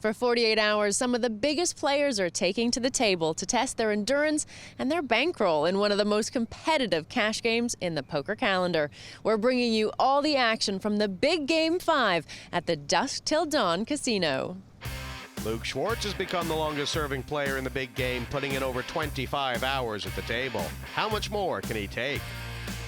For 48 hours, some of the biggest players are taking to the table to test their endurance and their bankroll in one of the most competitive cash games in the poker calendar. We're bringing you all the action from the big game 5 at the Dusk Till Dawn Casino. Luke Schwartz has become the longest-serving player in the big game, putting in over 25 hours at the table. How much more can he take?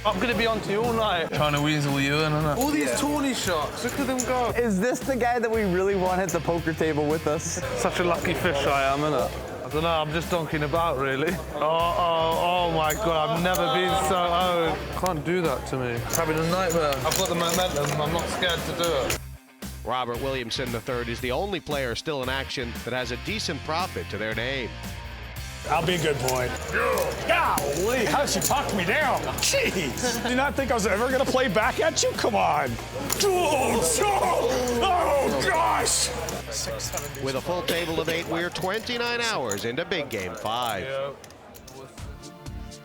I'm going to be on to you all night. Trying to weasel you in, isn't it? All these tawny shots, look at them go. Is this the guy that we really want at the poker table with us? Such a lucky fish I am, innit? I don't know, I'm just donking about, really. Oh my God, I've never been so... Can't do that to me. It's having a nightmare. I've got the momentum, I'm not scared to do it. Robert Williamson III is the only player still in action that has a decent profit to their name. I'll be a good boy. Golly, how did she talk me down? Jeez. Did you not think I was ever going to play back at you? Come on. Oh gosh. With a full table of 8, we're 29 hours into big game 5.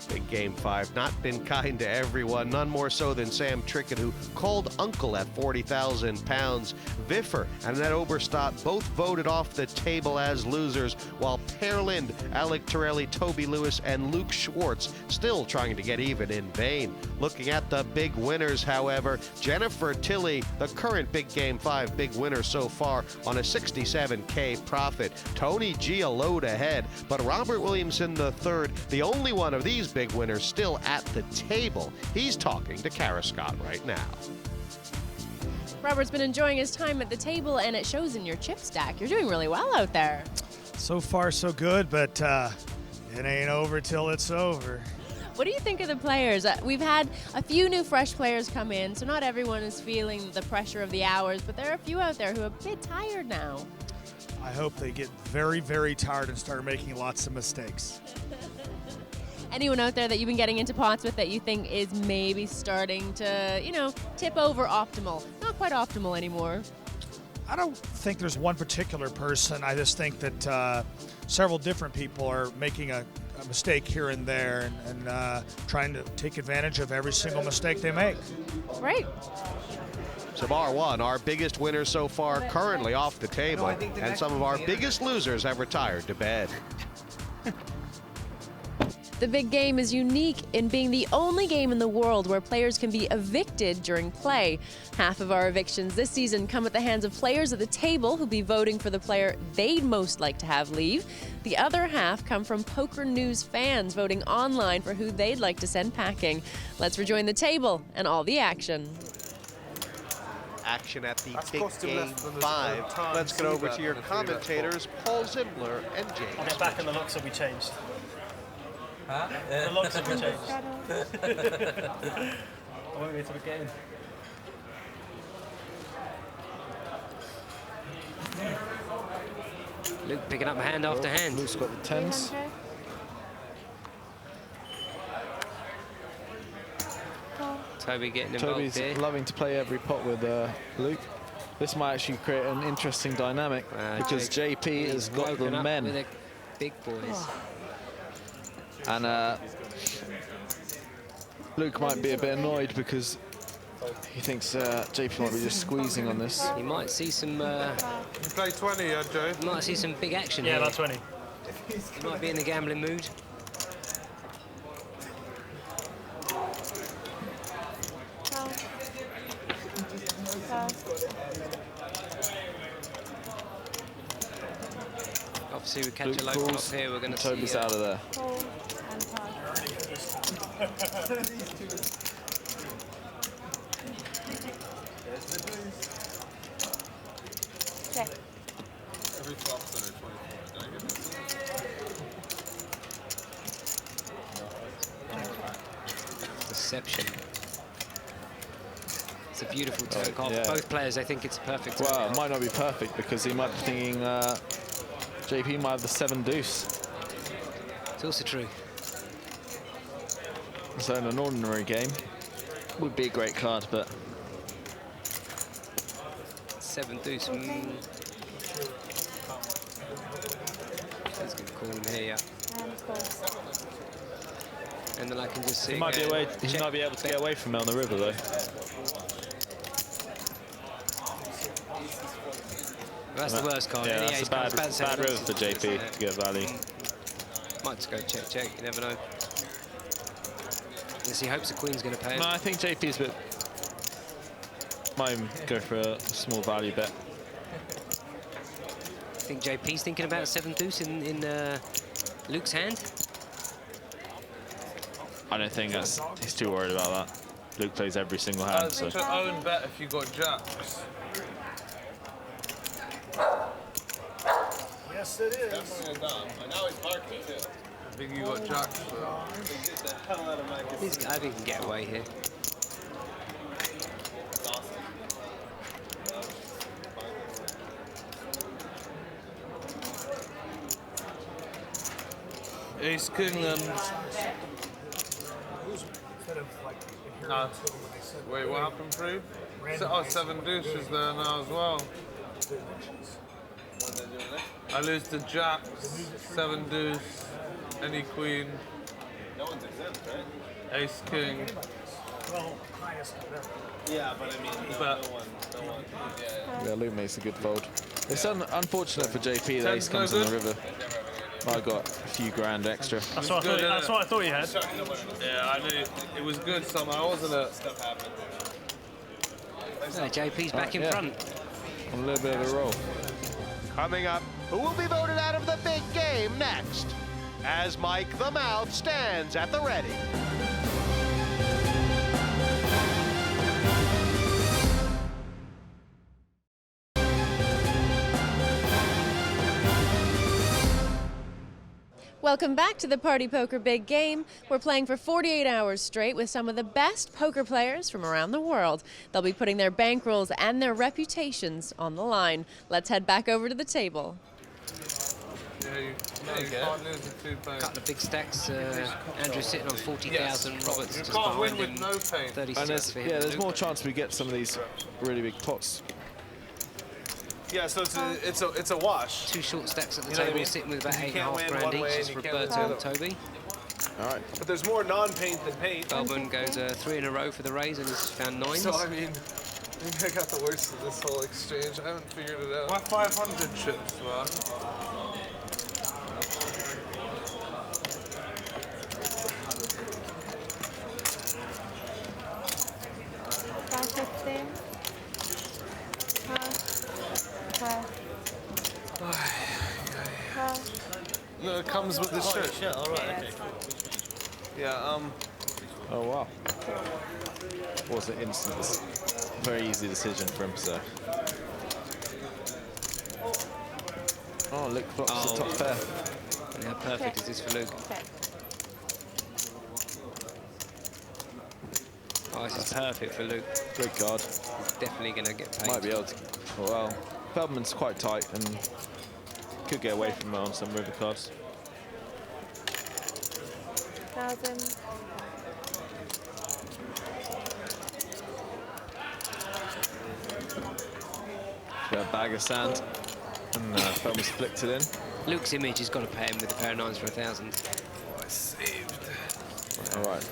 Big game 5 not been kind to everyone, none more so than Sam Trickett, who called uncle at £40,000. Viffer and Annette Oberstadt both voted off the table as losers, while Per Linde, Alec, Torelli, Toby Lewis, and Luke Schwartz still trying to get even in vain. Looking at the big winners, however, Jennifer Tilley, the current big game 5 big winner so far, on a 67K profit. Tony G a load ahead, but Robert Williamson III, the only one of these big winners still at the table. He's talking to Kara Scott right now. Robert's been enjoying his time at the table, and it shows in your chip stack. You're doing really well out there. So far, so good, but it ain't over till it's over. What do you think of the players? We've had a few new fresh players come in, so not everyone is feeling the pressure of the hours, but there are a few out there who are a bit tired now. I hope they get very, very tired and start making lots of mistakes. Anyone out there that you've been getting into pots with that you think is maybe starting to, tip over optimal? Not quite optimal anymore. I don't think there's one particular person. I just think that several different people are making a mistake here and there and trying to take advantage of every single mistake they make. Right. So bar 1, our biggest winner so far, currently off the table, and some of our biggest losers have retired to bed. The big game is unique in being the only game in the world where players can be evicted during play. Half of our evictions this season come at the hands of players at the table who'll be voting for the player they'd most like to have leave. The other half come from Poker News fans voting online for who they'd like to send packing. Let's rejoin the table and all the action. Action at the big game 5. Let's get over to your commentators, Paul Zimbler and James. I'll get back and the looks will be changed. Huh? The looks will be changed. I won't be to the game. Luke picking up hand after hand. Luke's got the 10s. Toby getting involved Toby's here. loving to play every pot with Luke. This might actually create an interesting dynamic because JP has got the men. With the big boys. And Luke might be a bit annoyed because he thinks JP might be just squeezing on this. He might see some. You play 20, Joe? He might see some big action yeah, here. about 20. He might be in the gambling mood. Obviously, we catch Luke a low calls, flop here. We're going to see. Toby's out of there. Deception. It's a beautiful turn call. Yeah. Both players, I think it's a perfect. Well, it might not be perfect because he might be thinking JP might have the 7 deuce. It's also true. So in an ordinary game, would be a great card, but 7 deuce. That's good call in here, yeah. And then I can just see. He might be away. He might be able to get away from it on the river, though. That's the worst card. Yeah, Any that's ace a comes bad seven river deuces. for JP to get value. Might just go check. You never know. Unless he hopes the queen's going to pay him. No, I think JP's a bit. Might even go for a small value bet. I think JP's thinking about 7 deuce in Luke's hand. I don't think he's too worried about that. Luke plays every single hand. It's such an own bet if you got jacks. Yes, it is. I think you got jacks. I think he can get away here. Ace King then. Wait, what happened, Prue? Oh, 7 deuces there now as well. I lose to jacks, 7 deuce, any queen. No one's exempt, right? Ace King. Yeah, but I mean, no one. Yeah, Luke makes a good fold. It's unfortunate for JP that ace comes on the river. I got a few grand extra. That's what I thought you had. Yeah, I knew it was good somehow, wasn't it? JP's back in front. On a little bit of a roll. Coming up, who will be voted out of the big game next? As Mike the Mouth stands at the ready. Welcome back to the Party Poker Big Game. We're playing for 48 hours straight with some of the best poker players from around the world. They'll be putting their bankrolls and their reputations on the line. Let's head back over to the table. Yeah, you can't lose the 2 pain. Couple of big stacks. Andrew's sitting on 40,000. Robert's You just can't win behind with him. no pain. 36 for him. There's more chance we get some of these really big pots. Yeah, so it's a wash. 2 short stacks at the You know what I table, mean? sitting with about You can't 8.5 win grand one each. way It's and you can't win Roberto the and other. Toby. All right. But there's more non-paint than paint. Feldman goes 3 in a row for the raise and has found 9s. So, I mean, maybe I got the worst of this whole exchange. I haven't figured it out. My 500 chips, man. No, it comes with this shirt. Shit, all right, okay. Yeah, Oh, wow. Was an instant, very easy decision for him, so. Oh, Luke flops the top pair. And how perfect is this for Luke? Oh, this is perfect for Luke. Great card. He's definitely going to get paid. Might be able to. Oh, well, Feldman's quite tight and could get away from it on some river cards. 1,000. Got a bag of sand, and Feldman's flicked it in. Luke's image has got to pay him with a pair of 9s for 1,000. I saved. All right.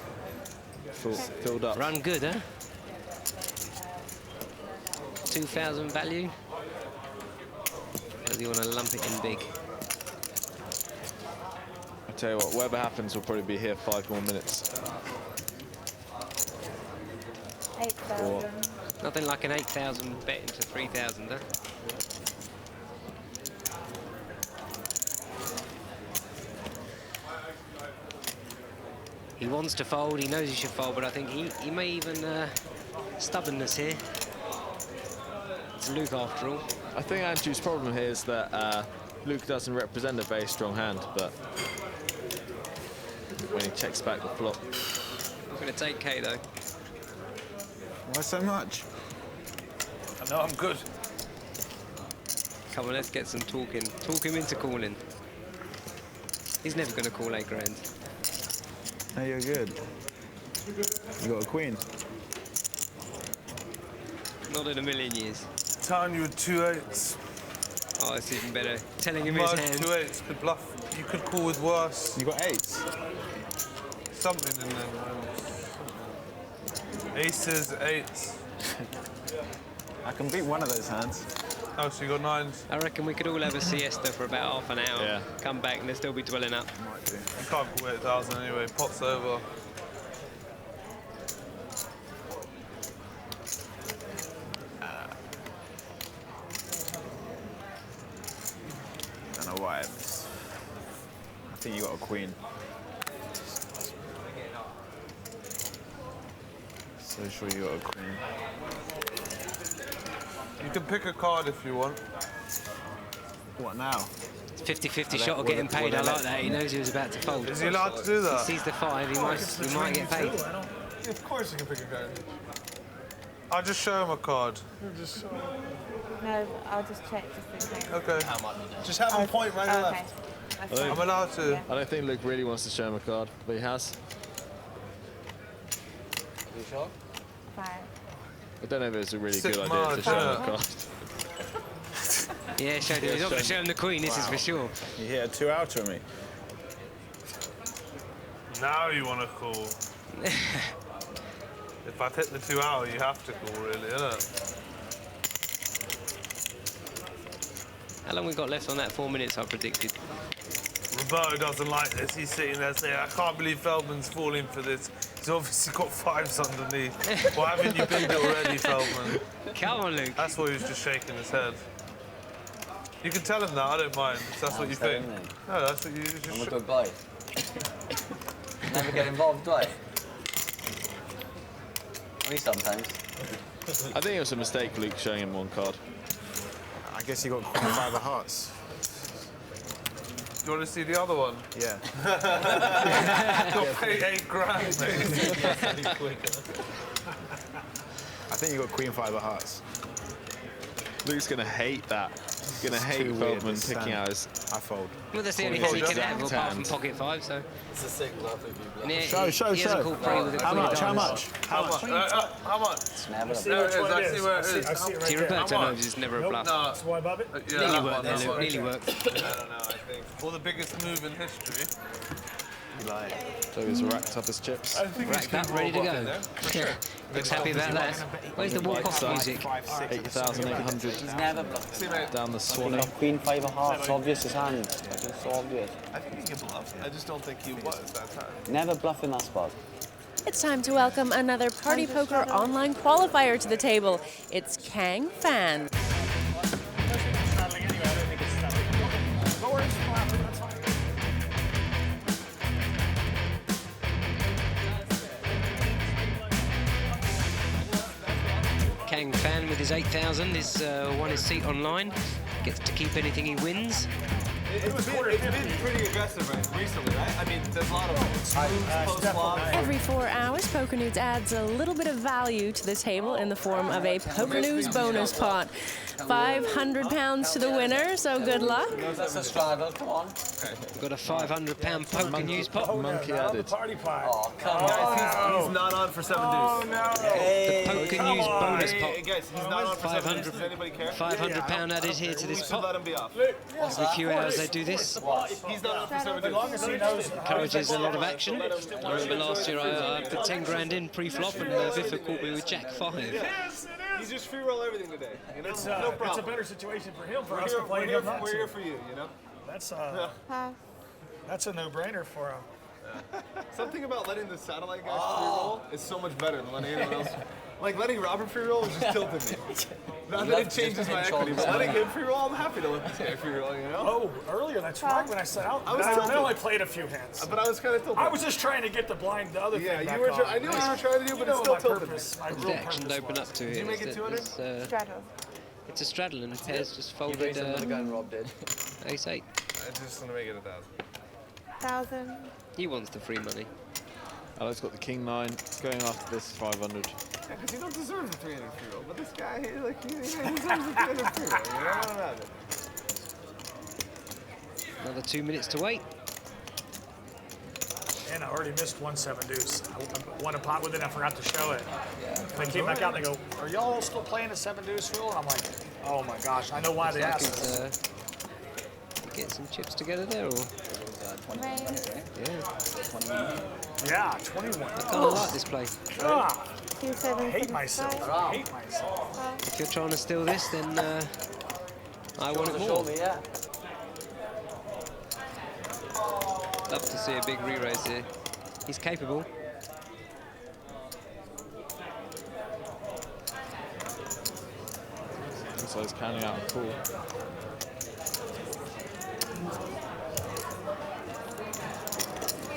Filled up. Run good, huh? 2,000 value. Or do you want to lump it in big? I tell you what, whatever happens, we'll probably be here 5 more minutes. 8,000. Nothing like an 8,000 bet into 3,000, huh? He wants to fold, he knows he should fold, but I think he may even stubbornness here. It's Luke after all. I think Andrew's problem here is that Luke doesn't represent a very strong hand, but when he checks back the flop. Not going to take K though. Why so much? I know I'm good. Come on, let's get some talking. Talk him into calling. He's never going to call 8 grand. No, you're good. You got a queen. Not in a million years. Telling you with 2 8s. Oh, it's even better. Telling him his Large hand. 2 8s could bluff. You could call with worse. You got 8s. Something in there, man. Aces, 8s. I can beat one of those hands. Oh, so you got 9s? I reckon we could all have a siesta for about half an hour. Yeah. Come back and they'll still be dwelling up. You can't call 8,000 anyway. Pot's over. Don't know why. I think you got a queen. So sure you got a queen. You can pick a card if you want. What now? 50-50 shot of getting paid. I like that. He knows he was about to fold. Is he allowed to do that? He sees the 5. He might get paid. Of course you can pick a card. I'll just show him a card. No, I'll just check just in case. Okay. Just have him point right and Okay. left. That's fine. I'm allowed to. Yeah. I don't think Luke really wants to show him a card, but he has. 5. I don't know if it's a really Sick good idea mark, to show him yeah. a card. Yeah, showed him. He's not going to show him the queen, this is for sure. You hit a 2 out of me. Now you want to call. If I hit the 2 out, you have to call, really, innit? How long we got left on that? 4 minutes, I predicted. Roberto doesn't like this. He's sitting there saying, I can't believe Feldman's falling for this. He's obviously got 5s underneath. Why haven't you bigged it already, Feldman? Come on, Luke. That's why he was just shaking his head. You can tell him that, I don't mind, if that's what you think. No, that's what you just... I'm a good boy. Never get involved, do I? Only sometimes. I think it was a mistake, Luke, showing him one card. I guess you got queen 5 of hearts. Do you want to see the other one? Yeah. Got paid 8 grand, mate. I think you got queen 5 of hearts. Luke's going to hate that. He's going to hate too weird, Feldman this picking stand. out his... I fold. Well, that's the only Fold thing he can just have that apart from hand. pocket 5, so... It's a sick bluff if you bluff. Yeah, Show. he has a cool pre with a How queen of much? How diamonds. much? How much? How much? It's never There it is, I see where it is. I see it right See, there. Roberto knows it's never a bluff. No, It's one above it? yeah, Nearly that worked one, there, that Luke. one. Nearly worked. I don't know, I think. For the biggest move in history. So he's racked up his chips. Racked up, ready to go. Yeah. Looks happy about that. Where's the walk-off music? 8,800 He's never bluffed. down the Swanee. Queen 5 of hearts, obvious as hand. It's so obvious. I think he can bluff. I just don't think he was that time. Never bluff in that spot. It's time to welcome another Party Poker online qualifier to the table. It's Phan. Phan with his 8,000 is won his seat online. Gets to keep anything he wins. It's been pretty aggressive recently, right? I mean, there's a lot of close flops. Every 4 hours, Poker News adds a little bit of value to the table in the form of a Poker News bonus pot. £500 to the winner, so good luck. That's a struggle, come on. We've got a £500 Poker News pot. Monkey added. Oh, come on. Guys, he's not on for 7 deuce. The Poker News bonus pot. Hey, guys, he's not on for 7 deuce. Does anybody care? £500 added here to We this should let pot. him be off. Every few hours they do this. He's not on for 7 deuce. Encourages a lot of action. I remember last year I put 10 grand in pre-flop and Biffa caught me with Jack 5. You just free roll everything today. You know? It's No problem. it's a better situation for him, for We're us here, to play we're him here, not we're to. here for you, you know? That's Pass. that's a no-brainer for him. Something about letting the satellite guys free roll is so much better than letting anyone else. Like letting Robert free roll is just tilting me. Not that it changes my equity, but letting him free roll, I'm happy to let this guy free roll, you know? Oh, earlier, that's right, when I said out. I was I tilted. only played a few hands. But I was kind of tilted. I was just trying to get the blind, the other Yeah, thing you back were. on. I knew what you were trying to do, but You it know still my tilted me. purpose, my The real action to purpose open up was. to Did it. you make it 200? Straddle. It's a straddle and Pairs just folded Another guy and Rob did. ace 8. I just want to make it 1,000. 1,000. He wants the free money. Alec's got the king 9. Going after this 500. Yeah, because you don't deserve the 300 free roll, but this guy, he deserves the 300 free roll, you know? I don't have it. Another 2 minutes to wait. And I already missed 1-7 deuce. I won a pot with it and I forgot to show it. And they came back out and they go, are y'all still playing a 7 deuce rule? And I'm like, oh my gosh, I know why they asked us. Get some chips together there, or? Yeah, 21. I kind of like this play. I hate myself. I hate myself. If you're trying to steal this, then I want it more. Love to see a big re-raise here. He's capable. So he's counting out a call.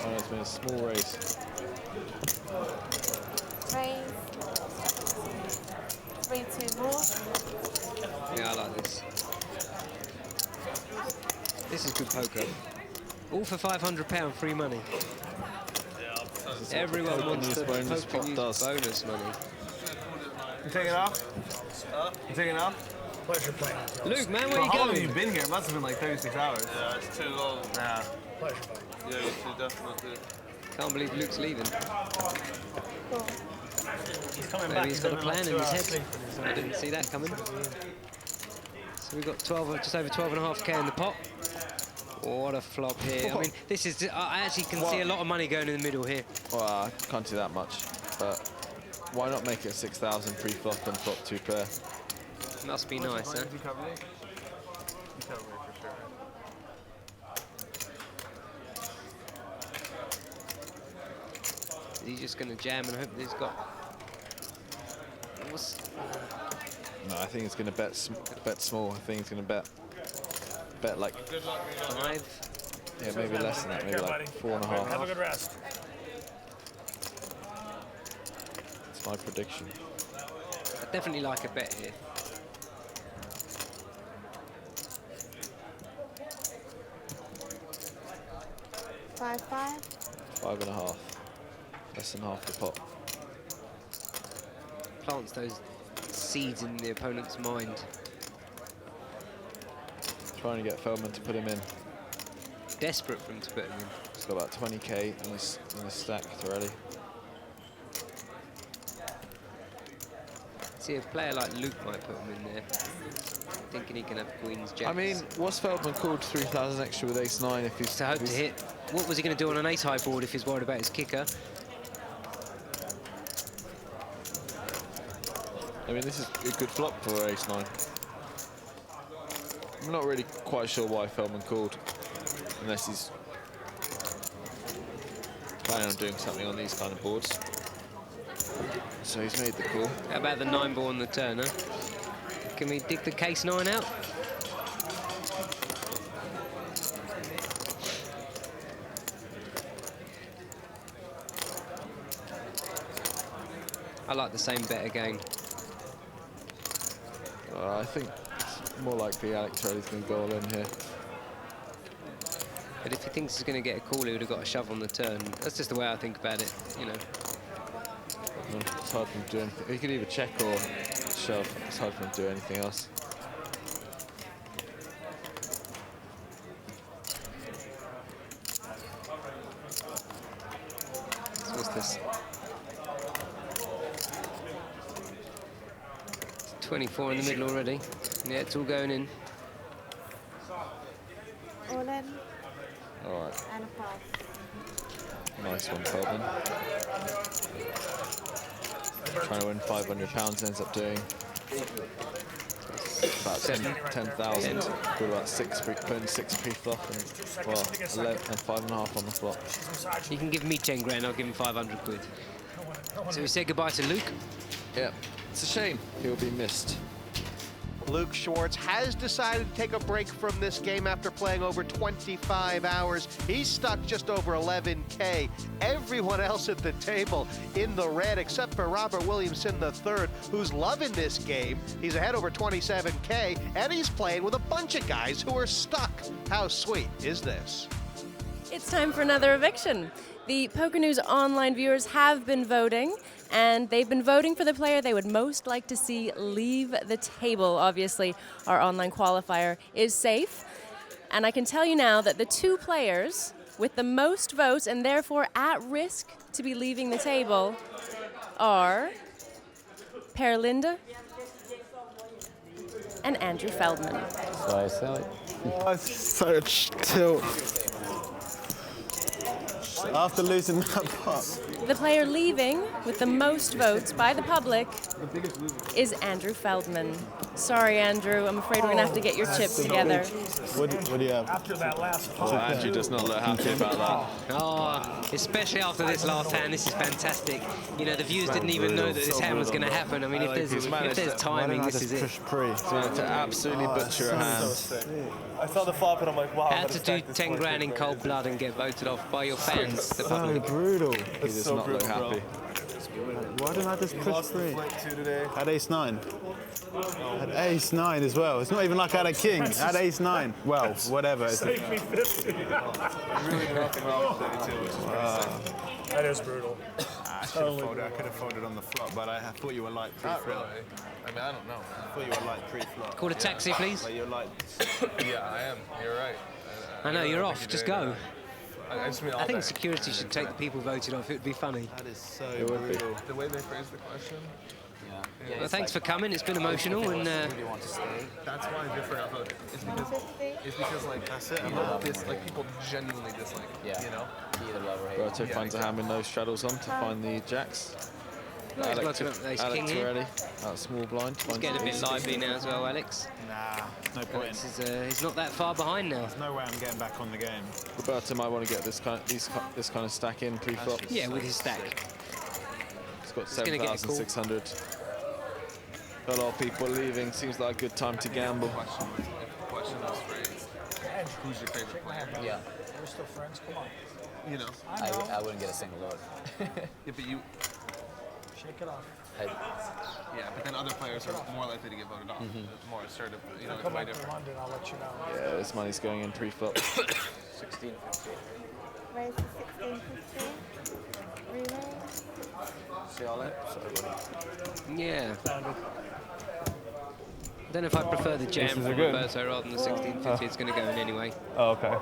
Oh, it's been a small raise. Raise. 3-2 more. Yeah, I like this. This is good poker. All for £500 free money. Everyone wants the poker news bonus money. You taking off? You taking off? Pleasure playing. Luke, man, where you How long going? have you been here? It must have been like 36 hours. Yeah, it's too long. Yeah. Pleasure. Yeah, you should definitely. Can't believe Luke's leaving. Cool. He's coming Maybe back. he's got a only plan like in 2 his hours head. sleep. I didn't see that coming. So we've got 12, just over 12.5k in the pot. What a flop here. I mean, this is, I actually can see a lot of money going in the middle here. Well, I can't see that much, but why not make it 6,000 pre-flop and flop 2 pair? Must be nice, huh? Did you cover me? You cover me for sure. Is he just going to jam and hope that he's got... No, I think he's going to bet small. I think he's going to bet like 5. Yeah, maybe less than that. Maybe like 4.5. Have a good rest. It's my prediction. I definitely like a bet here. Five. 5.5. Less than half the pot. Plants those seeds in the opponent's mind. Trying to get Feldman to put him in. Desperate for him to put him in. He's got about 20k in his stack, Torelli. See, a player like Luke might put him in there, thinking he can have queens, jacks. I mean, what's Feldman called 3,000 extra with ace-9 if he's... To hope to hit. What was he going to do on an ace-high board if he's worried about his kicker? I mean, this is a good flop for ace-9. I'm not really quite sure why Feldman called, unless he's planning on doing something on these kind of boards. So he's made the call. How about the 9-ball on the turn, huh? Can we dig the case 9 out? I like the same bet again. I think it's more likely Alec Torelli's going to go all in here. But if he thinks he's going to get a call, he would have got a shove on the turn. That's just the way I think about it, you know. It's hard for him to do anything. He could either check or shove. It's hard for him to do anything else. So what's this? 24 in the middle already. Yeah, it's all going in. All in. All right. And a pass. Nice one, Feldman. Trying to win £500, ends up doing about 10,000. Got about 6 pre-flop and, well, 11 and 5.5 on the flop. You can give me 10 grand, I'll give him 500 quid. So we say goodbye to Luke. Yeah, it's a shame he'll be missed. Luke Schwartz has decided to take a break from this game after playing over 25 hours. He's stuck just over 11K. Everyone else at the table in the red, except for Robert Williamson III, who's loving this game. He's ahead over 27K, and he's playing with a bunch of guys who are stuck. How sweet is this? It's time for another eviction. The Poker News online viewers have been voting, and they've been voting for the player they would most like to see leave the table. Obviously, our online qualifier is safe. And I can tell you now that the 2 players with the most votes and therefore at risk to be leaving the table are pair Linde and Andrew Feldman. So I sell it. Such tilt. votes after losing that pot. The player leaving with the most votes by the public is Andrew Feldman. Sorry, Andrew. I'm afraid we're going to have to get your chips together. What do you have? After that last pot. Well, Andrew does not look happy about that. Oh, especially after this last hand, this is fantastic. You know, the viewers didn't even know that this hand was going to happen. I mean, if there's timing, this is it. So to absolutely butcher a hand. I saw the flop and I'm like, wow. How to do 10 grand in cold blood and get voted off by your fans, the public. Brutal. He does not look happy. Why didn't I just push three? Today. Had ace-9. Had ace-9 as well. It's not even like I had a king. I had ace-9. Well, whatever. Save me 50. That is brutal. I should have folded. I could have folded on the flop, but I thought you were light pre-flop. Really. I mean, I don't know. I thought you were light pre-flop. Call a taxi, please. But you're light. Yeah, I am. You're right. I know, you're off. Just go. I just mean all I think day. security should take the people voted off. It would be funny. That is so brutal. The way they phrased the question. Well, thanks for coming. It's been emotional, and That's why Viffer got voted. It's because like that's it. Like people genuinely dislike. You know. Roberto finds a hand with no straddles on to find the jacks. Alec Torelli, that small blind. He's getting a bit lively now as well, Alex. Nah, no point. He's not that far behind now. There's no way I'm getting back on the game. Roberto might want to get this kind of stack in pre-flop. Yeah, with his stack. He's got 7,600. A lot of people leaving. Seems like a good time to gamble. Question was phrased. Who's your favorite player? Yeah. We're still friends. Come on. You know. I wouldn't get a single vote. Yeah, but you. Shake it off. Yeah, but then other players are more likely to get voted off. More assertive. You know, Come way back to different. London, I'll let you know. Yeah, this money's going in pre-flop. 16.50. Raise to 16.50. Relay. See all that? Yeah. I don't know if I prefer the jam from Roberto rather than the 16.50. It's going to go in anyway. Oh, okay.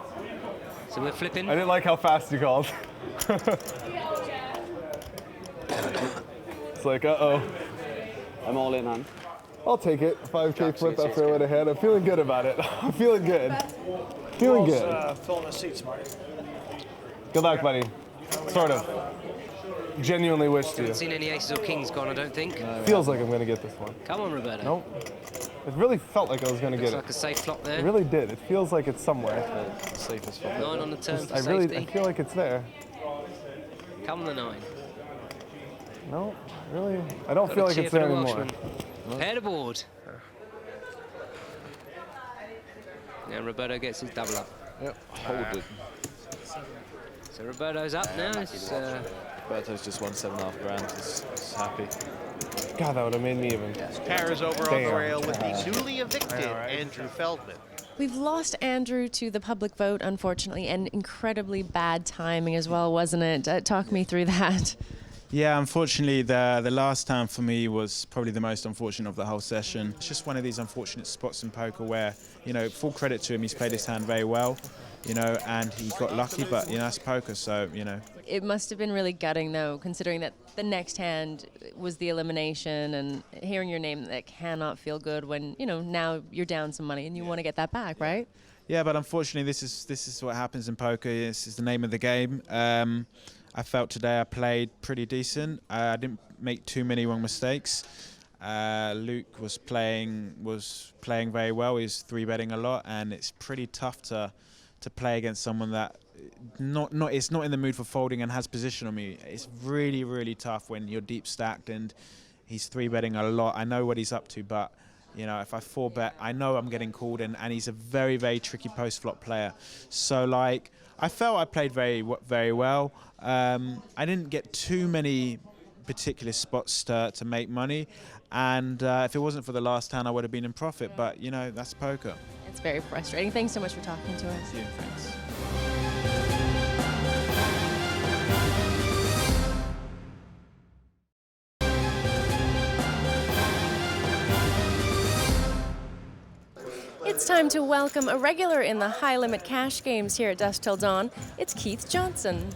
So we're flipping. I didn't like how fast you called. It's like, uh-oh. I'm all in, man. I'll take it. 5K flip after I went ahead. I'm feeling good about it. I'm feeling good. Feeling good. Filling the seats, Marty. Good luck, buddy. Sort of. Genuinely wish to. Haven't seen any aces or kings gone, I don't think. Feels like I'm going to get this one. Come on, Roberto. Nope. It really felt like I was going to get Looks like a safe flop there. It really did. It feels like it's somewhere. Safest flop. 9 on the turn for I safety. feel like it's there. Come the 9. No, really. I don't feel like it's there anymore. Pair to board. Now Roberto gets his double up. Yep, hold it. So Roberto's up now. Roberto's just won 7.5 grand. He's happy. God, that would have made me even. Paris over on the rail with the newly evicted Andrew Feldman. We've lost Andrew to the public vote, unfortunately, and incredibly bad timing as well, wasn't it? Talk me through that. Yeah, unfortunately, the last time for me was probably the most unfortunate of the whole session. It's just one of these unfortunate spots in poker where, you know, full credit to him, he's played his hand very well, you know, and he got lucky, but, you know, that's poker, so, you know. It must have been really gutting, though, considering that the next hand was the elimination, and hearing your name, that cannot feel good when, you know, now you're down some money and you want to get that back, right? Yeah, but unfortunately, this is what happens in poker. This is the name of the game. I felt today I played pretty decent. I didn't make too many wrong mistakes. Luke was playing very well. He was 3-betting a lot, and it's pretty tough to play against someone that it's not in the mood for folding and has position on me. It's really, really tough when you're deep stacked and he's 3-betting a lot. I know what he's up to, but you know, if I 4-bet, I know I'm getting called in, and he's a very, very tricky post-flop player. So, like, I felt I played very, very well. I didn't get too many particular spots to make money, and if it wasn't for the last hand, I would have been in profit. But, you know, that's poker. It's very frustrating. Thanks so much for talking to us. Yeah, thanks. It's time to welcome a regular in the high-limit cash games here at Dusk Till Dawn. It's Keith Johnson.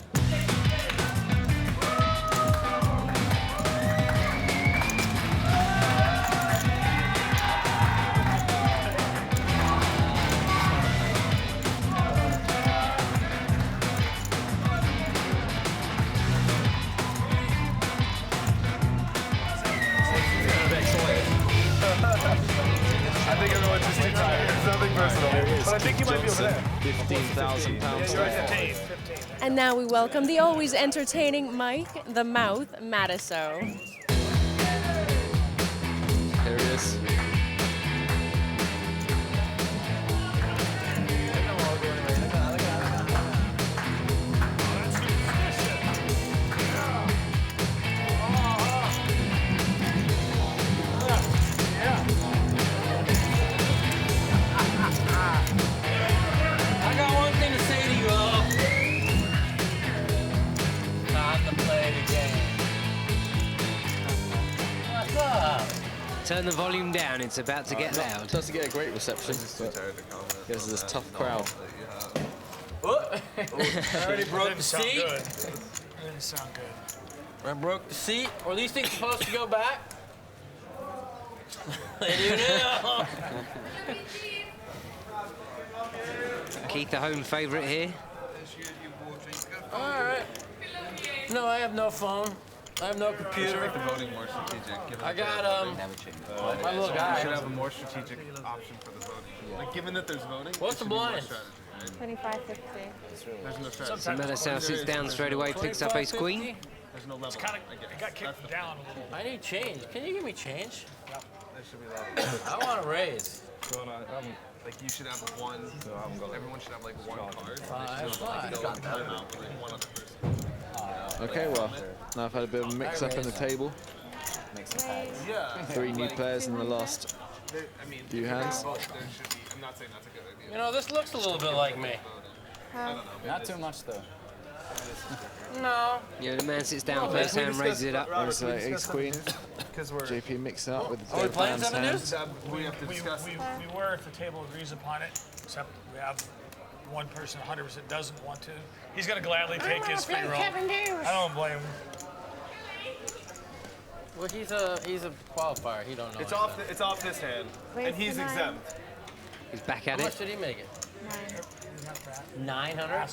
think he might be over there. £15,000 stake. And now we welcome the always entertaining Mike, the Mouth, Matusow. Here he is. I got one thing to say to you all. Time to play the game. What's up? Turn the volume down, it's about to get loud. Doesn't get a great reception, but there's this tough crowd. What? I already broke the Sound seat. good. That didn't sound good. I broke the seat. Are these things supposed to go back? They do now. Keith, the home favourite here. All right. No, I have no phone. I have no computer. Make the voting more strategic. I got my little guy. We should have a more strategic option for the voting. Like, given that there's voting, What's the blind? 25-50. There's no strategy. So Matusow sits down straight away, picks up ace queen. There's no level. It got kicked down a little. I need change. Can you give me change? That should be level. I want to raise. Like, you should have one. Everyone should have like one card. One other person. Okay, well, now I've had a bit of a mix-up in the table. Yeah. 3 new players in the last few hands. I'm not saying that's a good idea. You know, this looks a little bit like me. Not too much, though. No. Yeah, the man sits down first hand, raises it up. There's ace queen. JP mixing up with the Are we playing Phan's 7 hand. deuce? We have to discuss. We were if the table agrees upon it, except we have one person 100% doesn't want to. He's going to gladly take his free roll. I don't blame him. Well, he's a qualifier. He don't know. It's off this hand, and he's exempt. He's back at How much it. did he make it? 900.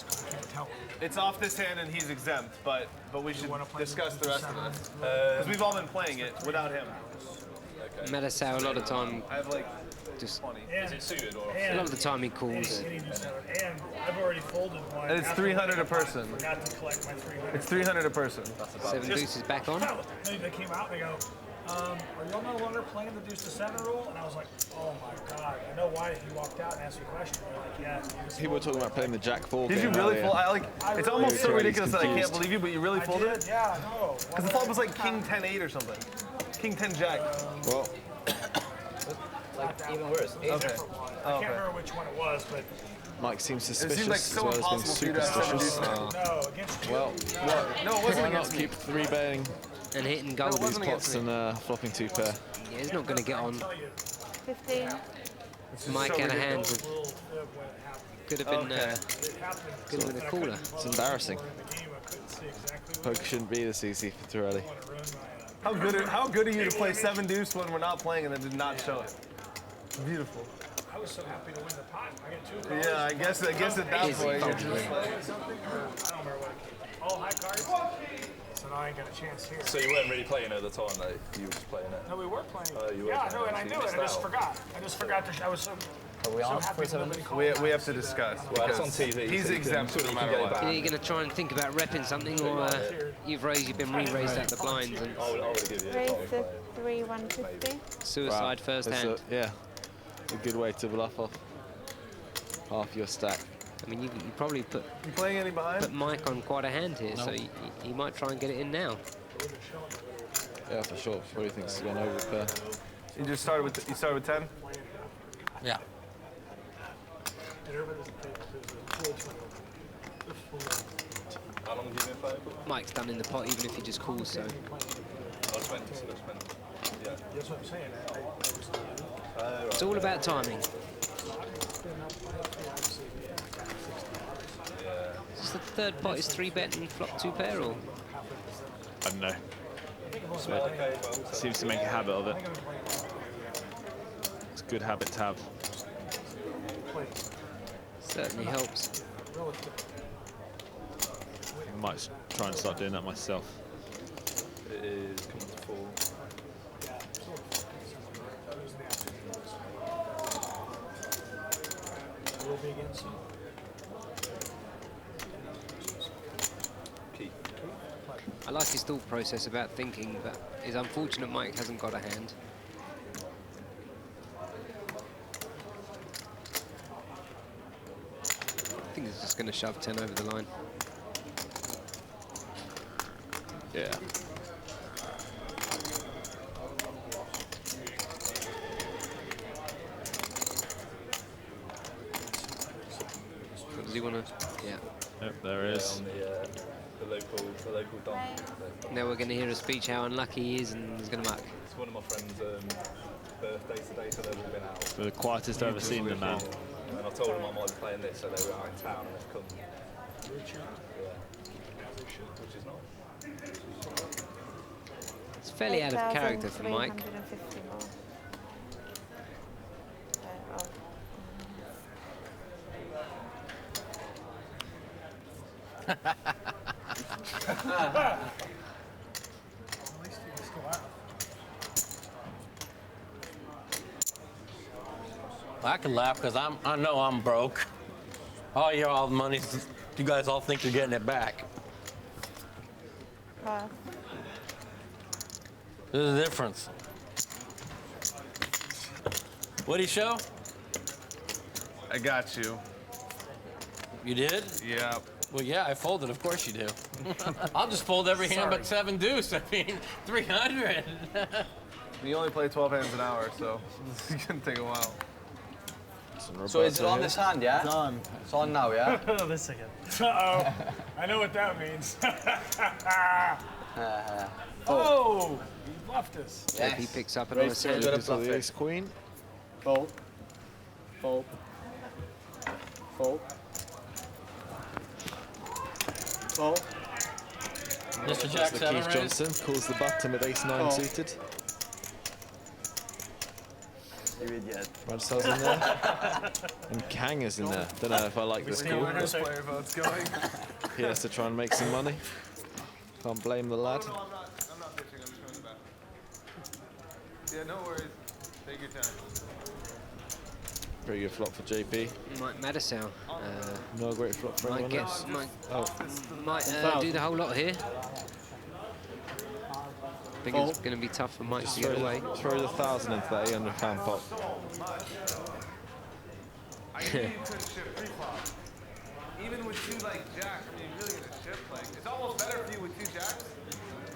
It's off this hand, and he's exempt. But we should discuss the rest of it because we've all been playing it without him. Matusow a lot of time, I have like just 20. a lot of the time he calls. And I've already folded one. And it's 300 a person. Forgot to collect my 300. It's 300 a person. 7 deuces back on. They came out and they go, are y'all no longer playing the deuce to 7 rule? And I was like, oh my God. I know why he walked out and asked me a question. They're like, yeah. People were talking about playing the Jack 4 Did you game really earlier. fold? It's almost so ridiculous that I can't believe you, but you really I folded did, it? yeah, I know. Because the flop was like king 10-8 or something. King 10 jack. Well, Like even worse. Okay. I can't remember which one it was, but Mike seems It suspicious seems like so as well as impossible for you being to have superstitious. seven no, against you. Well, No, it wasn't why not against me. keep 3-betting And hitting No, it gold. these wasn't pots against me. and flopping 2 pair? Yeah, he's not going to get on. 15. Mike so had a hand. ridiculous. Could have been, Okay. could have been a cooler. It's embarrassing. Poker shouldn't be this easy for Torelli. How good are you to play 7 deuce when we're not playing and then did not show it? Beautiful. I was so happy to win the pot. I get 2 cards. Yeah, I guess at that Easy. point you're just like, I don't remember what it came. All high cards. So now I ain't got a chance here. So you weren't really playing at the time, though? You were just playing it? No, we were playing. Oh, you were yeah, I playing know, and it. I You knew it. missed I just out. forgot. I just forgot to. I was so. Are we so on happy for 7 nobody deuce? called. we have to discuss. Well, it's because on TV. He's so you exempt can no matter go what. back. Yeah, you're going to try and think about repping something, or you've raised, you've been re-raised at the blinds, and I would give you Raise to 3-150. suicide first That's hand. yeah, a good way to bluff off half your stack. I mean, you probably put You playing any behind? Mike on quite a hand here, so he might try and get it in now. Yeah, for sure. Probably thinks he's gone over a pair. You started with 10? Yeah. How long have you been playing? Mike's done in the pot, even if he just calls, so. Oh, 20. So that's 20. Yeah. That's what I'm saying. It's all about timing. Is this the third pot is 3-bet and flop 2 pair, or? I don't know. Seems to make a habit of it. It's a good habit to have. Certainly helps. I might try and start doing that myself. It is coming to 4. be against you? I like his thought process about thinking, but it's unfortunate Mike hasn't got a hand. I think he's just going to shove 10 over the line. Yeah. Does he want to? Yeah. Yep, there is. On the local dom. Now we're going to hear a speech how unlucky he is, and he's going to muck. It's one of my friends' birthdays today, so they've all been out. The quietest I've ever seen them now. And I told them I might be playing this, so they were out in town and they've come. Which is nice. It's fairly out of character for Mike. 8,350 more. I can laugh because I know I'm broke. All the money, you guys all think you're getting it back. There's a difference. What'd he show? I got you. You did? Yeah. Well, yeah, I folded. Of course you do. I'll just fold every hand but 7 deuce. I mean, 300. You only play 12 hands an hour, so it's gonna take a while. So is it on this hand, yeah? It's on. It's on now, yeah? Hold on a second. Uh-oh. I know what that means. Oh! You bluffed us. Yes. He picks up another set. The ace queen. Fold. Fold. Fold. Fold. Mr. Jack Keith 7 raise. Johnson calls the button with ace 9 suited. You idiot. Matusow's in there. And Kang is in there. Don't know if I like this call. This player vote's going. He has to try and make some money. Can't blame the lad. I'm not pitching, I'm just going back. Yeah, no worries. Take your time. Pretty good flop for JP. Mike Matusow. No great flop for Might anyone else. might do the whole lot here. I think it's going to be tough for Mike to get away. Throw the 1,000 into that 800 pound pot. I knew you couldn't ship pre-flop. Even with 2 like jacks, I mean, you're really gonna ship like it's almost better for you with 2 jacks.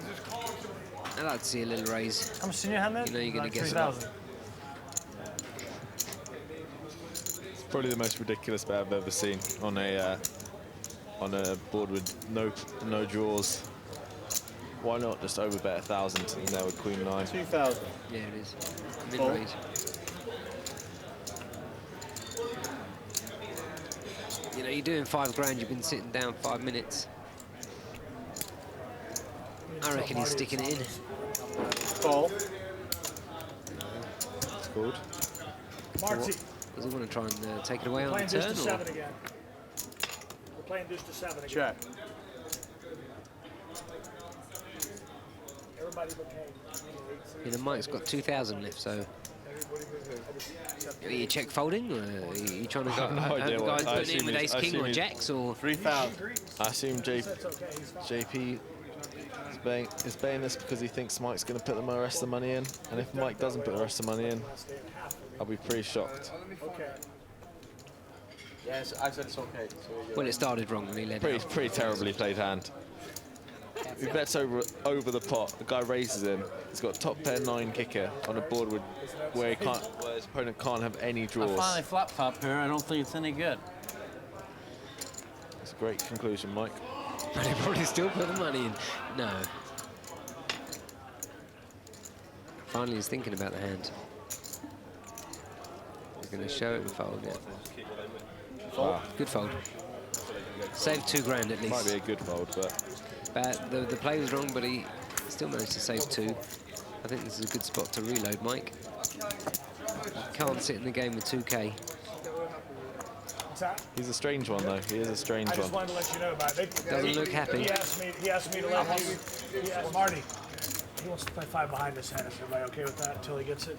Just call it. I'd like to see a little raise. How much in your hand then? You know you're going to get 3,000. It's probably the most ridiculous bet I've ever seen on a board with no draws. Why not just overbet 1,000 in there with Queen 9? 2,000. Yeah, it is. Mid-range. You know, you're doing 5 grand, you've been sitting down 5 minutes. I reckon he's sticking it in. Call. It's called. Marty. Does he want to try and take it away on the Playing turn? deuce to 7 again. We're playing deuce to 7 again. Check. Everybody but Kane. You know, Mike's got 2,000 left, so. Are you check folding, or are you trying to go? No idea guys what. putting in with ace king or jacks, or 3,000. I assume JP is betting this because he thinks Mike's going to put the rest of the money in, and if Mike doesn't put the rest of the money in, I'll be pretty shocked. Okay. Yes, I said it's okay. So well, it started wrong and he led out. Pretty terribly played hand. He bets over the pot. The guy raises him. He's got top pair 9 kicker on a board where his opponent can't have any draws. I finally flop top here. I don't think it's any good. That's a great conclusion, Mike. But he probably still put the money in. No. Finally, he's thinking about the hand. He's going to show it and fold it. Wow. Good fold. Save 2 grand at least. Might be a good fold, but the play was wrong, but he still managed to save 2. I think this is a good spot to reload, Mike. You can't sit in the game with 2K. he's a strange one, though. He is a strange one. I just wanted to let you know about it. Doesn't look happy. He asked me to let you. Marty, he wants to play 5 behind this hand. Is everybody okay with that until he gets it?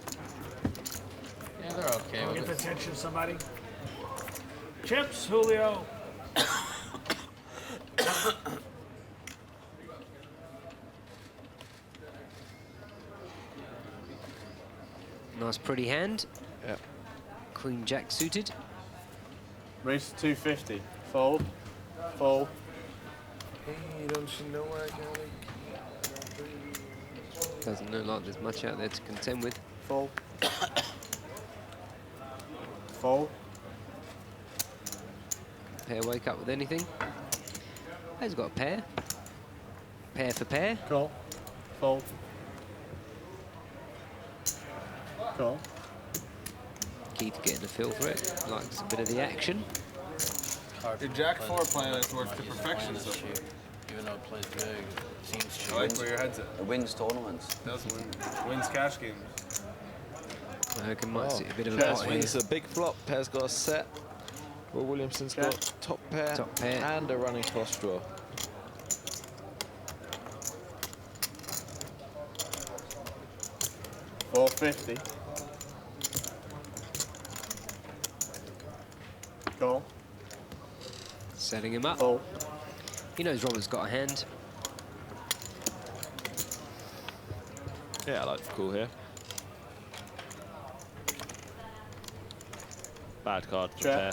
Yeah, they're okay with Get the it. attention of somebody. Chips, Julio. Nice pretty hand. Yeah. Queen Jack suited. Raise to 250. Fold. Fold. Hey, don't you know I got it? Doesn't look like there's much out there to contend with. Fold. Fold. Pair wake up with anything. He's got a pair. Pair for pair. Call. Fold. Call. Key to getting a feel for it. Likes a bit of the action. Your Jack 4 plan has worked to perfection so far. Even though it plays big, it seems cheap. I like where your head's at. It wins tournaments. It does win. Wins cash games. I reckon might see a bit of a Pairs pot wins here. a big flop. Pair's got a set. Well, Williamson's got top pair, and a running flush draw. $450. Call. Setting him up. Fold. He knows Robert's got a hand. Yeah, I like the call here. Bad card for pair.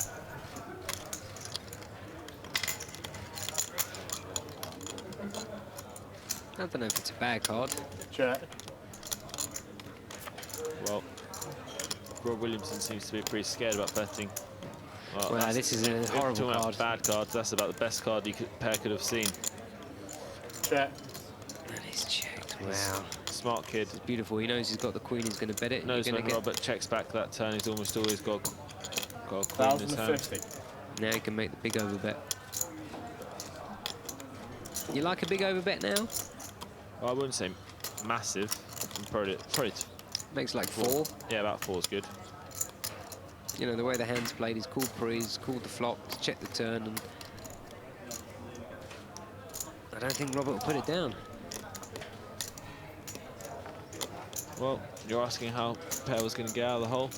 I don't know if it's a bad card. Check. Well, Rob Williamson seems to be pretty scared about betting. Well, this is a if we're horrible talking about card. bad cards. That's about the best card pair could have seen. Check. And he's checked. He's Wow. Smart kid. It's beautiful. He knows he's got the queen. He's going to bet it. Knows You're when gonna Robert checks back that turn, he's almost always got a queen in his hand. 1,050. Now he can make the big overbet. You like a big overbet now? Well, I wouldn't say massive. Probably makes like 4. Yeah, about 4 is good. You know, the way the hand's played, he's called pre's, called the flop, to check the turn, and I don't think Robert will put it down. Well, you're asking how pair was going to get out of the hole.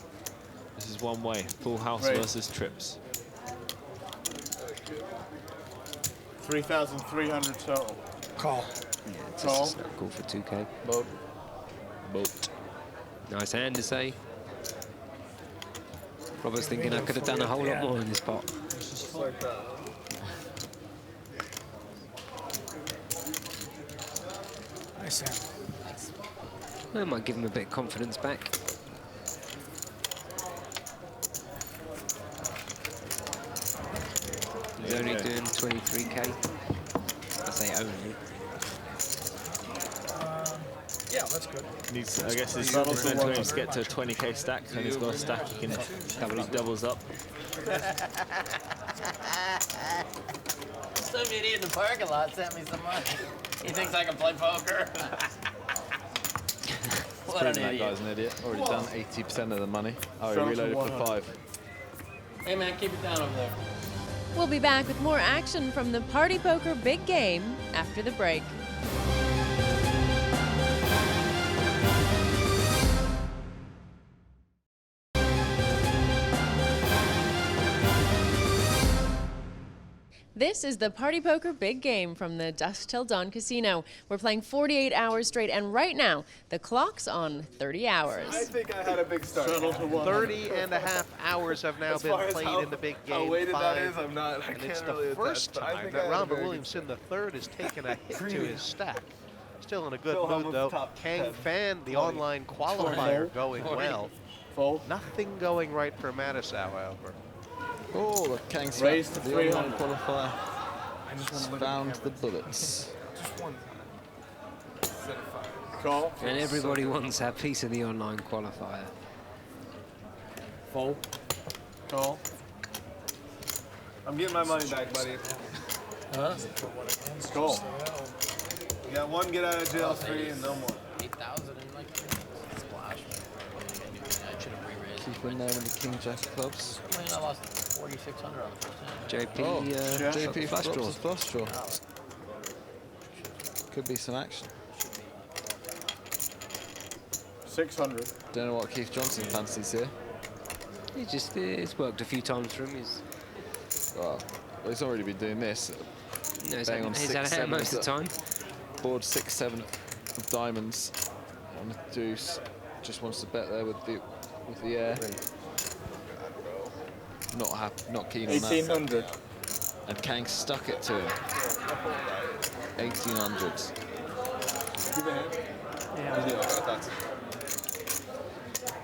This is one way. Full house Right. versus trips. 3,300 total. Call. Yeah, it's Call. just a snap call for 2K. Boat. Boat. Nice hand to say. Robert's thinking I could have done a whole lot more in this pot. Just like that. Nice hand. I might give him a bit of confidence back. He's only doing 23K. I say only. Yeah, that's good. I guess his mental aim is to get to a 20K stack, and he's got a stack he can doubles up. Some idiot in the parking lot sent me some money. He thinks I can play poker. What an That idiot. guy's an idiot. Already Whoa. done 80% of the money. Oh, he Strong reloaded for for 5. Hey man, keep it down over there. We'll be back with more action from the Party Poker Big Game after the break. This is the Party Poker Big Game from the Dusk Till Dawn Casino. We're playing 48 hours straight, and right now, the clock's on 30 hours. I think I had a big start. 30 and a half hours have now As been far as played how- in the big how game. weighted that 5, is, I'm not- I and can't it's really the attest, first but I time think I that had a Robert very Williamson III has taken a hit to his stack. Still in a good Phil, how mood much though. top Kang 10? Phan, the 20. online qualifier, 20. going 20. well. Fold. Nothing going right for Matusow, however. Oh, the Kang Raise to the online 300. qualifier. I just want to Found the bullets. Just one. Set of 5. Call. And everybody wants that piece of the online qualifier. Fold. Call. I'm getting my money back, buddy. Huh? Call. You got one get out of jail free and no more. 8,000 in like splash. I should have re-raised. Keep in there with the King Jack clubs. I mean, I lost 4,600 on the first hand. JP, Oh, flush JP flush draw. draws. Flush draw. Could be some action. 600. Don't know what Keith Johnson fancies here. It's worked a few times for him. He's Well, he's already been doing this. No, he's Betting had, on he's had a hand most of the time. Board 6-7 of diamonds on the deuce. Just wants to bet there with the air. Not keen on that. 1800. And Kang stuck it to him. 1800. Give a hand. Yeah.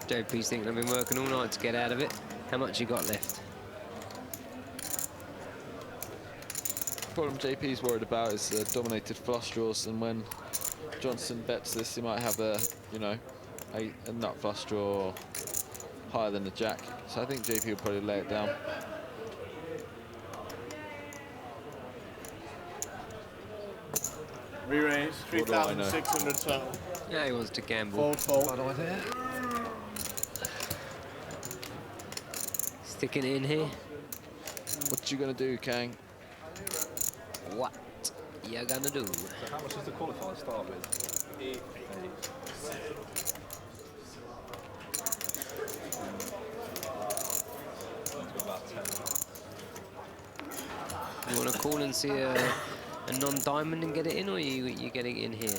JP's thinking I've been working all night to get out of it. How much you got left? The problem JP's worried about is dominated flush draws, and when Johnson bets this, he might have a nut flush draw higher than the jack. So I think JP will probably lay it down. Re-raise, 3,600 total. Yeah, he wants to gamble. Fold. Sticking it in here. What you gonna do, Kang? What you gonna do? So how much does the qualifier start with? 8. About 10. You want to call and see a non-diamond and get it in, or you getting it in here?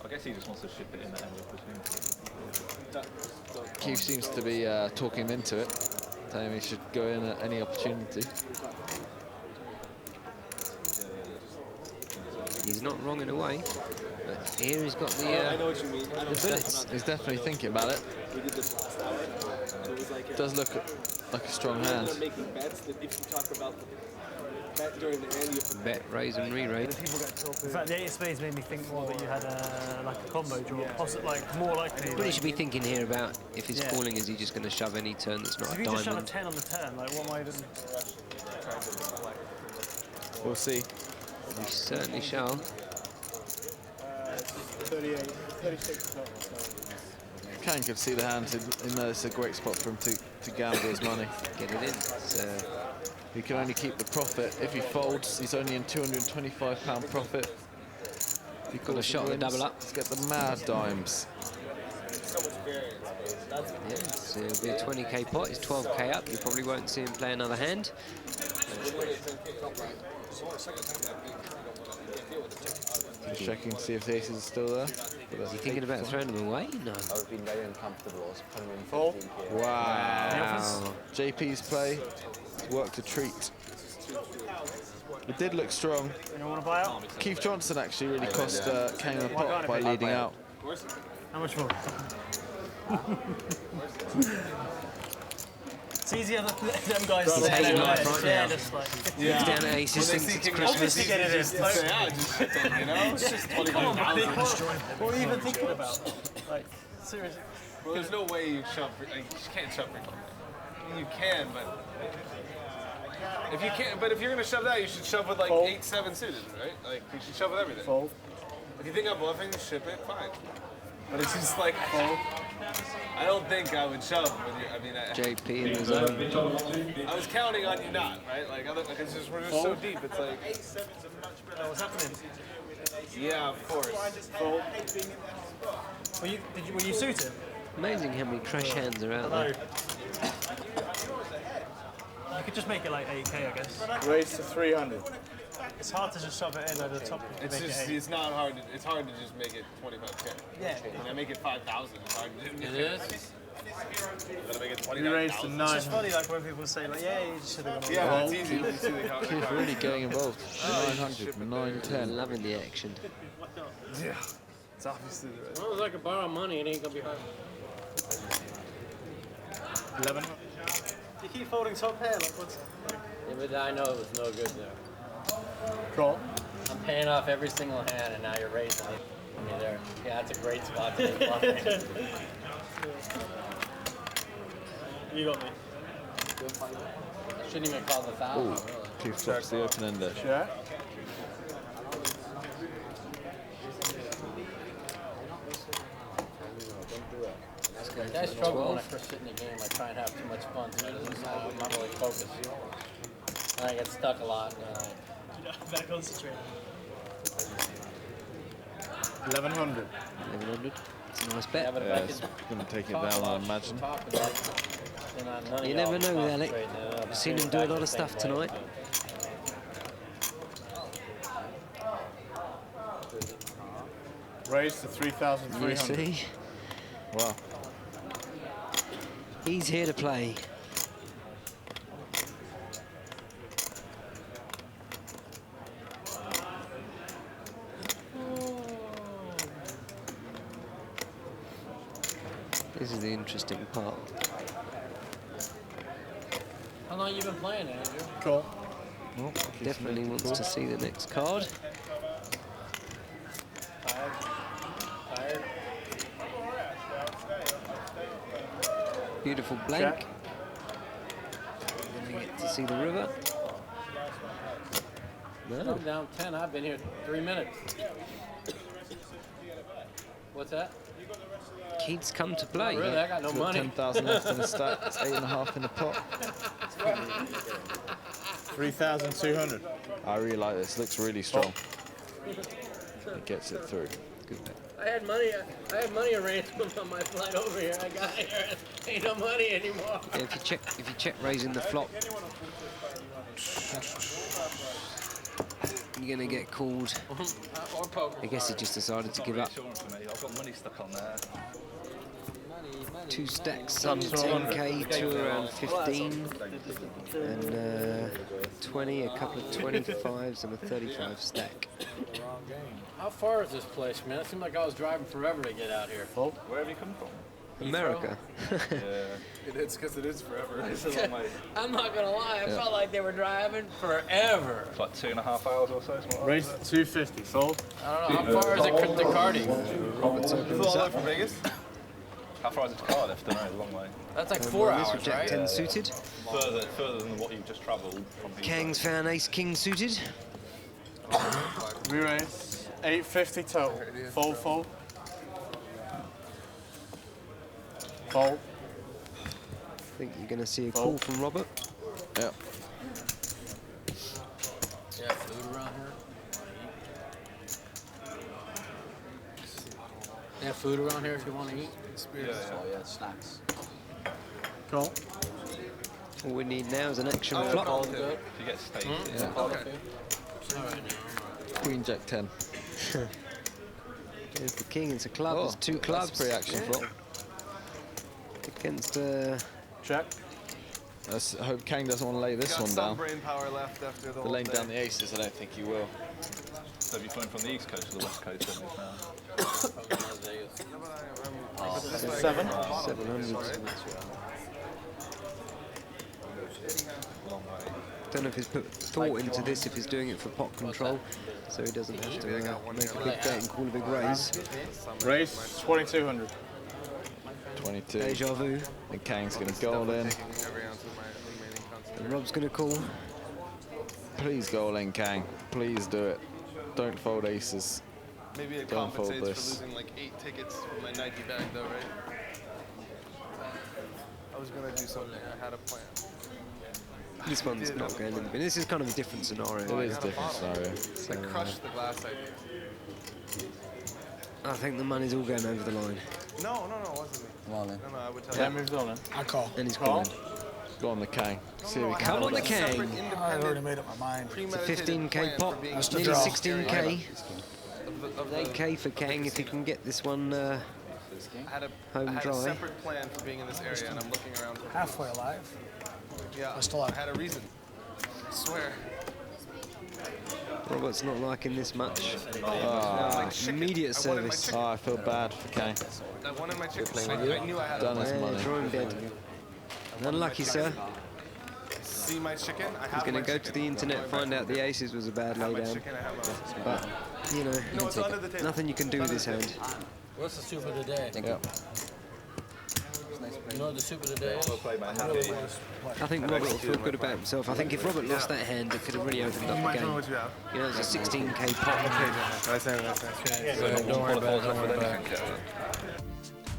I guess he just wants to ship it in the end between. Keith seems to be talking him into it, telling him he should go in at any opportunity. He's not wrong in a way, but here he's got the I know what you mean. The bullets. He's definitely thinking about it. We did this last hour. So it was like Does look like a strong hand. I'm making bets that if you talk about the bet during the hand, you have to bet, raise and re-raise. In fact, the 8 of spades made me think more that you had like a combo draw, like more likely. What he should be thinking here about if he's calling, is he just going to shove any turn that's not If a you just shove a diamond? 10 on the turn, like what am I even? We'll see. We certainly shall. 38, 36 total. Kang could see the hand and know it's a great spot for him to gamble his money. Get it in. So he can only keep the profit. If he folds, he's only in £225 profit. He got a shot at the double up. Let's get the mad dimes. yeah, so it'll be a 20k pot. It's 12k up. You probably won't see him play another hand. Just checking to see if the aces are still there. Is he thinking about throwing them away? No. I've been very uncomfortable. Putting in 15 here. Wow. JP's play worked a treat. It did look strong. Anyone want to buy out? Keith Johnson actually really cost Kang the pot by leading out. How much more? It's easier than them guys He's hating life right now. just like, He's down at aces, thinks it's Christmas. get it in. Just ship it, you know? It's just 25,000. What are you even thinking about? Like, seriously. Well, there's no way you shove. You can't shove for. I mean, you can, but if you can't, but if you're gonna shove that, you should shove with like 8-7 suited, right? Like you should shove with everything. Fold. If you think I'm bluffing, ship it, fine. But it's just like fold. I don't think I would shove with you. I mean, JP in the zone. I was counting on you not, right? Like it's just we're just so deep. It's like. What's happening? Yeah, of course. Fold. Were you suited? Amazing how many crash hands are out Hello. there. You could just make it like 8k, I guess. Raise to 300. It's hard to just shove it in over the top. It's just, it's not hard. It's hard to just make it 25k. Yeah. When I make it 5,000, it's hard to do. It is? You gotta make it You raised to 29,000. 9. It's just funny, like when people say, like, yeah, you should have gone. Yeah, it's easy. You see the Keith really getting involved. 900, 910. Loving the action. Yeah. It's obviously the As long as I can borrow money, it ain't gonna be hard. 11. You keep folding top pair, like what's... Yeah, but I know it was no good there. Call. I'm paying off every single hand, and now you're raising it. I mean, there. Yeah, that's a great spot to be bluffing. You got me. I shouldn't even call the foul. Ooh, Really. Keith drops the open ender. Check. I struggle when I first sit in the game. I try and have too much fun, so I'm not really focused. And I get stuck a lot. Better concentrate. 1100. 1100. It's a nice bet. Yeah, but Yeah, it's going to take it down, I imagine. You never know with Alec. I've seen him do a lot of stuff tonight. Raise to 3,300. You see? Wow. He's here to play. This is the interesting part. How long you been playing, Andrew? Cool. Well, definitely wants to see the next card. Tired? Tired? Beautiful blank. Then we get to see the river. No. I'm down 10. I've been here 3 minutes. What's that? Keats come to play. Not really, I got no money. 10,000 left in the stack. It's 8.5 in the pot. 3,200. I really like this. Looks really strong. He gets it through. Good bet. I had money arranged on my flight over here. I got here. Ain't no money anymore. Yeah, if you check raising the flop, you're gonna get called. Or poker. I guess he just decided to give up. I've got money stuck on there. 2 stacks, some 10k, 2 around 15, and 20, a couple of 25s, and a 35 stack. How far is this place, man? It seemed like I was driving forever to get out here. Well, where have you come from? America. It's because it is forever. It's a long way. I'm not gonna lie, I felt like they were driving forever. It's like 2.5 hours or so. Raise to 250. Sold. I don't know, how far is it to Cardi? Robert's You opens flew all the way up. from Vegas? How far is it to Cardiff? I don't know, it's a long way. That's like 4 This hours, with Jack right? 10 suited. Further than what you've just travelled from here. Kang's found ace king suited. Re-raise. 850 total. Fold, fold. Fold. I think you're going to see a call from Robert. Yep. Yeah, food around here. They have food around here if you want to eat. Yeah, snacks. Cool. All we need now is an action flop. If you get steak. Yeah. Okay. All right now. Queen Jack 10. There's the king, it's a club, there's 2 clubs. That's pre-action flop. Against Check. I hope Kang doesn't want to lay this one down. Brain power left after the whole Laying thing. down the aces, I don't think he will. So have you flown from the east coast to the west coast now? 700. Don't know if he's put thought into this, if he's doing it for pot control, so he doesn't have to make a big bet and call a big raise. Raise 2,200. 22. Deja vu. And Kang's going to go all in. And Rob's going to call. Please go all in, Kang. Please do it. Don't fold aces. Maybe it Don't fold compensates for this. losing like 8 tickets from my Nike bag though, right? I was gonna do something. I had a plan. This one's not going in. This is kind of a different scenario. It is a different scenario. I crushed the glass idea. I think the money's all going over the line. No, it wasn't me. Come on then. No, I would tell Yeah, you. moves on then. I call. And he's calling. Go on the Kang. See if we Come on the Separate, Kang. independent, I already made up my mind. It's a premeditated 15k plan pop, for being That's the nearly draw. 16k. of the- 8k for Kang if he can get this one I had home a dry. separate plan for being in this area, and I'm looking around. For Halfway alive. Yeah, I still I have. had a reason. I swear. Robert's not liking this much. Chicken. Immediate I wanted my service. chicken. Oh, I feel bad for Kang. I wanted my chicken. I knew I had Done a his plan. money. Drawing dead. Unlucky, sir. See my chicken? I have He's going my to go to chicken. the internet, find out the aces was a bad I have my laydown. chicken, I have my But, you know, No, it's under the table. nothing you can do with this hand. What's the soup of the day? Yep. You know what the soup of the day is? I think Robert will feel good about himself. I think if Robert lost that hand, it could have really opened up the game. You know, it's a 16k pot. Nice. Don't worry about it. Don't worry about it.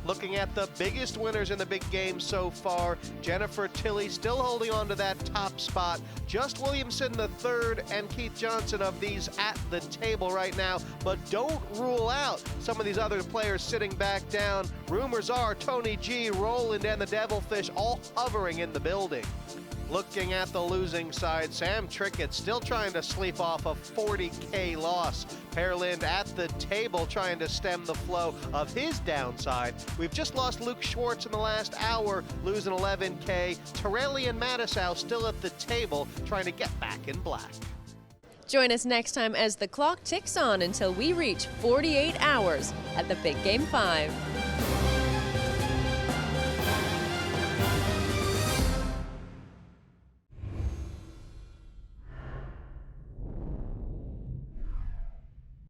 Looking at the biggest winners in the big game so far, Jennifer Tilley still holding on to that top spot. Just Williamson the third and Keith Johnson of these at the table right now, but don't rule out some of these other players sitting back down. Rumors are Tony G, Roland, and the Devilfish all hovering in the building. Looking at the losing side, Sam Trickett still trying to sleep off a 40K loss. Per Linde at the table trying to stem the flow of his downside. We've just lost Luke Schwartz in the last hour, losing 11K. Torelli and Matusow still at the table trying to get back in black. Join us next time as the clock ticks on until we reach 48 hours at the Big Game 5.